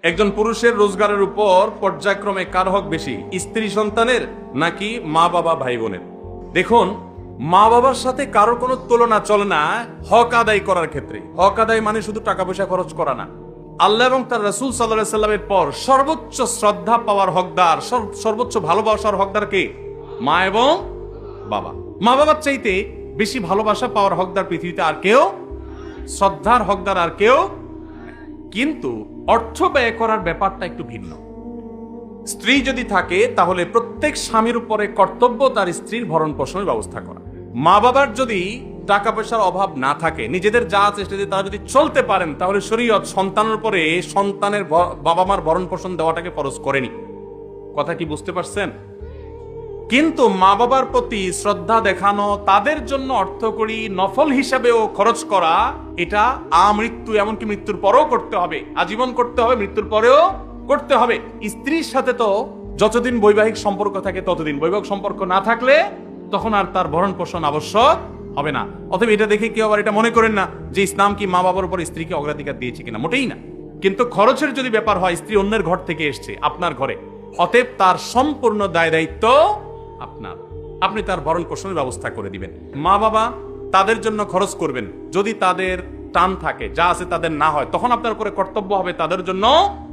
একজন পুরুষের রোজগারের উপর পর্যায়ক্রমে কার হক বেশি, স্ত্রী সন্তানের নাকি মা বাবা ভাই বোনের? দেখুন, মা বাবার সাথে কারোর কোনো তুলনা চলে না হক আদায় করার ক্ষেত্রে। হক আদায় মানে শুধু টাকা পয়সা খরচ করা না। আল্লাহ এবং তার রাসূল সাল্লাল্লাহু আলাইহি সাল্লামের পর সর্বোচ্চ শ্রদ্ধা পাওয়ার হকদার, সর্বোচ্চ ভালোবাসার হকদার কে? মা এবং বাবা। মা বাবার চাইতে বেশি ভালোবাসা পাওয়ার হকদার পৃথিবীতে আর কেউ, শ্রদ্ধার হকদার আর কেউ। কিন্তু অর্থ ব্যয় করার ব্যাপারটা একটু ভিন্ন। স্ত্রী যদি থাকে তাহলে প্রত্যেক স্বামীর উপরে কর্তব্য তার স্ত্রীর ভরণ পোষণের ব্যবস্থা করা। মা বাবার যদি টাকা পয়সার অভাব না থাকে, নিজেদের যা আছে সেটা দিয়ে তারা যদি চলতে পারেন, তাহলে শরীয়ত সন্তানের উপরে সন্তানের বাবা মার ভরণ পোষণ দেওয়াটাকে ফরজ করেনি। কথা কি বুঝতে পারছেন? কিন্তু মা বাবার প্রতি শ্রদ্ধা দেখানো, তাদের জন্য অর্থকড়ি নফল হিসাবেও খরচ করা, এটা আমৃত্যু, এমনকি মৃত্যুর পরেও করতে হবে, আজীবন করতে হবে, মৃত্যুর পরেও করতে হবে। স্ত্রীর সাথে তো যতদিন বৈবাহিক সম্পর্ক থাকে ততদিন, বৈবাহিক সম্পর্ক না থাকলে তখন আর তার ভরণ পোষণ আবশ্যক হবে না। অতএব এটা দেখে কেউ আবার এটা মনে করেন না যে ইসলাম কি মা বাবার উপর স্ত্রীকে অগ্রাধিকার দিয়েছে কিনা, মোটেই না। কিন্তু খরচের যদি ব্যাপার হয়, স্ত্রী অন্যের ঘর থেকে এসছে আপনার ঘরে, অতএব তার সম্পূর্ণ দায় দায়িত্ব আপনার, আপনি তার ভরণ পোষণের ব্যবস্থা করে দিবেন। মা বাবা তাদের জন্য খরচ করবেন, যদি তাদের টান থাকে, যা আছে তাদের না হয়, তখন আপনার করে কর্তব্য হবে তাদের জন্য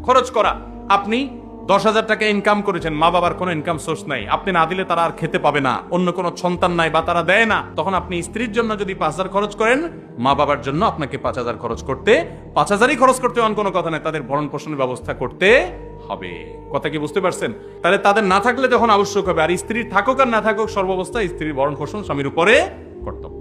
খরচ করা। আপনি 10,000 টাকা ইনকাম করেছেন, মা বাবার কোনো ইনকাম সোর্স নাই, আপনি না দিলে তারা আর খেতে পাবে না, অন্য কোনো সন্তান নাই বা তারা দেয় না, তখন আপনি স্ত্রীর জন্য যদি 5,000 খরচ করেন, মা বাবার জন্য আপনাকে 5,000 খরচ করতে, 5,000ই খরচ করতে এমন কোনো কথা নাই, তাদের ভরণ পোষণের ব্যবস্থা করতে হবে। কথা কি বুঝতে পারছেন? তাহলে তাদের না থাকলে তখন আবশ্যক হবে, আর স্ত্রীর থাকুক আর না থাকুক, সর্বাবস্থায় স্ত্রীর ভরণ পোষণ স্বামীর উপরে কর্তব্য।